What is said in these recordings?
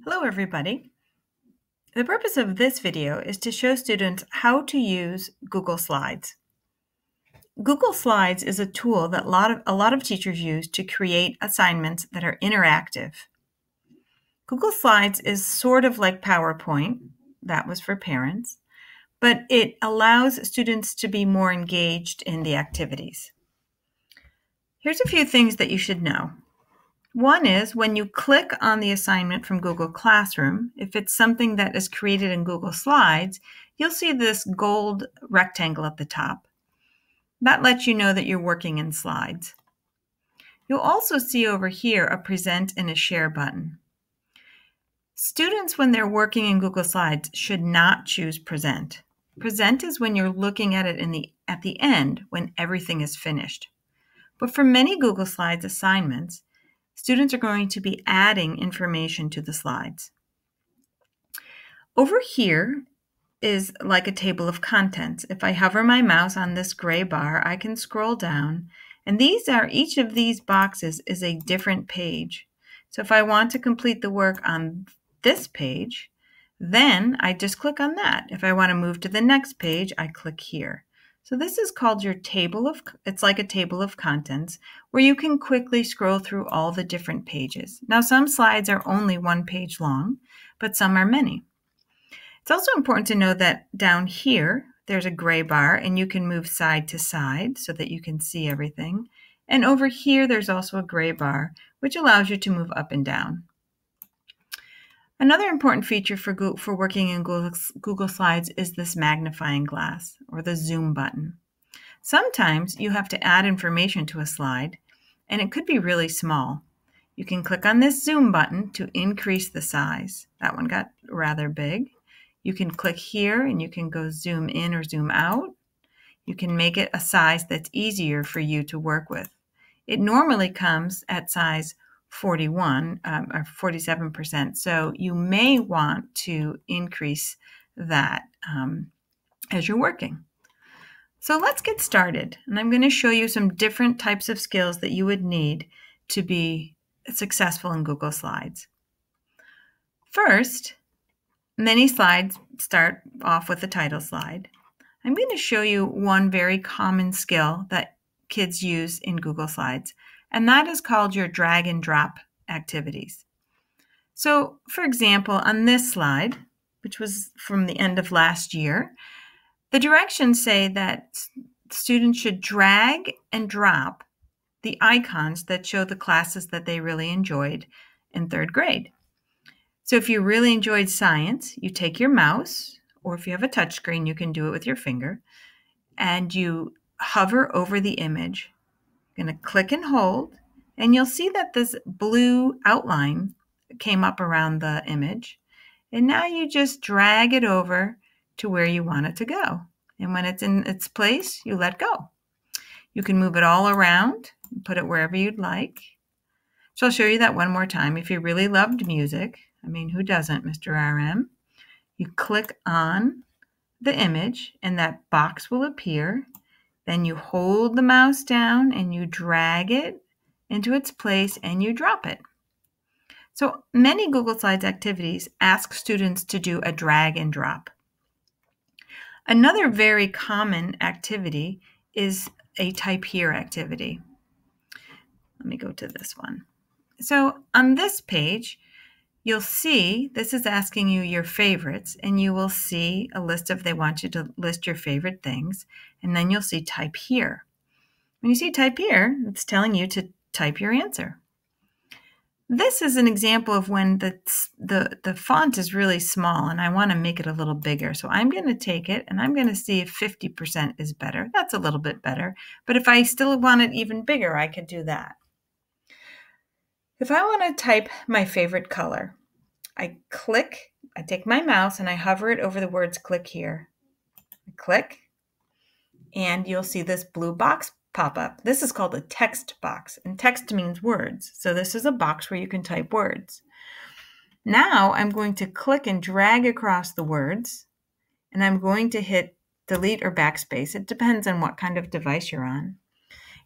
Hello everybody. The purpose of this video is to show students how to use Google Slides. Google Slides is a tool that a lot of teachers use to create assignments that are interactive. Google Slides is sort of like PowerPoint, that was for parents, but it allows students to be more engaged in the activities. Here's a few things that you should know. One is when you click on the assignment from Google Classroom, if it's something that is created in Google Slides, you'll see this gold rectangle at the top. That lets you know that you're working in slides. You'll also see over here a present and a share button. Students, when they're working in Google Slides, should not choose present. Present is when you're looking at it at the end when everything is finished. But for many Google Slides assignments, students are going to be adding information to the slides. Over here is like a table of contents. If I hover my mouse on this gray bar, I can scroll down, and each of these boxes is a different page. So if I want to complete the work on this page, then I just click on that. If I want to move to the next page, I click here. So this is called your it's like a table of contents where you can quickly scroll through all the different pages. Now, some slides are only one page long, but some are many. It's also important to know that down here, there's a gray bar and you can move side to side so that you can see everything. And over here, there's also a gray bar, which allows you to move up and down. Another important feature for working in Google Slides is this magnifying glass, or the zoom button. Sometimes you have to add information to a slide, and it could be really small. You can click on this zoom button to increase the size. That one got rather big. You can click here and you can go zoom in or zoom out. You can make it a size that's easier for you to work with. It normally comes at size 41 or 47%. So you may want to increase that as you're working. So let's get started. And I'm going to show you some different types of skills that you would need to be successful in Google Slides. First, many slides start off with a title slide. I'm going to show you one very common skill that kids use in Google Slides, and that is called your drag and drop activities. So, for example, on this slide, which was from the end of last year, the directions say that students should drag and drop the icons that show the classes that they really enjoyed in third grade. So if you really enjoyed science, you take your mouse, or if you have a touchscreen, you can do it with your finger, and you hover over the image. You're going to click and hold, and you'll see that this blue outline came up around the image. And now you just drag it over to where you want it to go. And when it's in its place, you let go. You can move it all around, put it wherever you'd like. So I'll show you that one more time. If you really loved music, I mean, who doesn't, Mr. RM? You click on the image, and that box will appear. Then you hold the mouse down and you drag it into its place and you drop it. So many Google Slides activities ask students to do a drag and drop. Another very common activity is a type here activity. Let me go to this one. So on this page, you'll see this is asking you your favorites, and you will see a list of, they want you to list your favorite things, and then you'll see type here. When you see type here, it's telling you to type your answer. This is an example of when the font is really small and I want to make it a little bigger. So I'm going to take it and I'm going to see if 50% is better. That's a little bit better. But if I still want it even bigger, I could do that. If I want to type my favorite color, I take my mouse and I hover it over the words click here. I click, and you'll see this blue box pop up. This is called a text box, and text means words. So this is a box where you can type words. Now I'm going to click and drag across the words, and I'm going to hit delete or backspace. It depends on what kind of device you're on.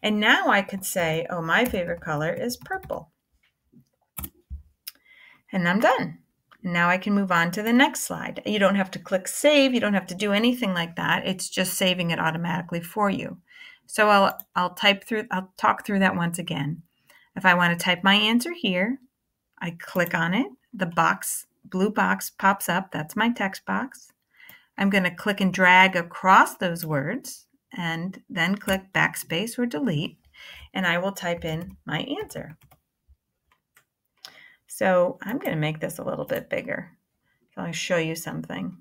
And now I could say, oh, my favorite color is purple. And I'm done. Now I can move on to the next slide. You don't have to click save. You don't have to do anything like that. It's just saving it automatically for you. So I'll talk through that once again. If I want to type my answer here, I click on it. The blue box pops up. That's my text box. I'm going to click and drag across those words and then click backspace or delete, and I will type in my answer. So I'm going to make this a little bit bigger. So I'll show you something.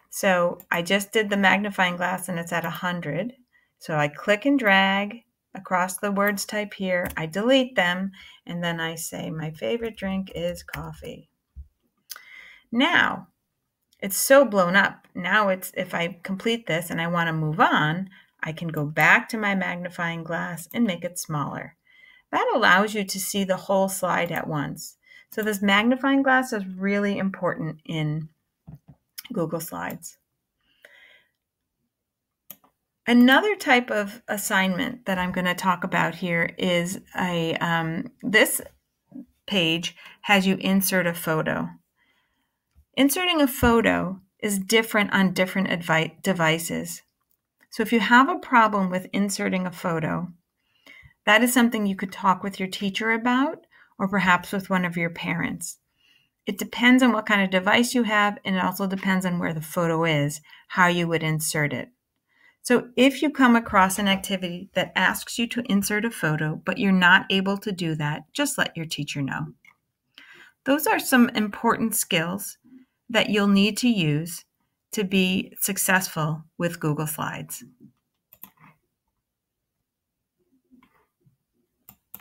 So I just did the magnifying glass and it's at 100. So I click and drag across the words type here. I delete them and then I say my favorite drink is coffee. Now it's so blown up. Now if I complete this and I want to move on, I can go back to my magnifying glass and make it smaller. That allows you to see the whole slide at once. So this magnifying glass is really important in Google Slides. Another type of assignment that I'm going to talk about here is this page has you insert a photo. Inserting a photo is different on different devices. So if you have a problem with inserting a photo, that is something you could talk with your teacher about, or perhaps with one of your parents. It depends on what kind of device you have, and it also depends on where the photo is, how you would insert it. So if you come across an activity that asks you to insert a photo, but you're not able to do that, just let your teacher know. Those are some important skills that you'll need to use to be successful with Google Slides.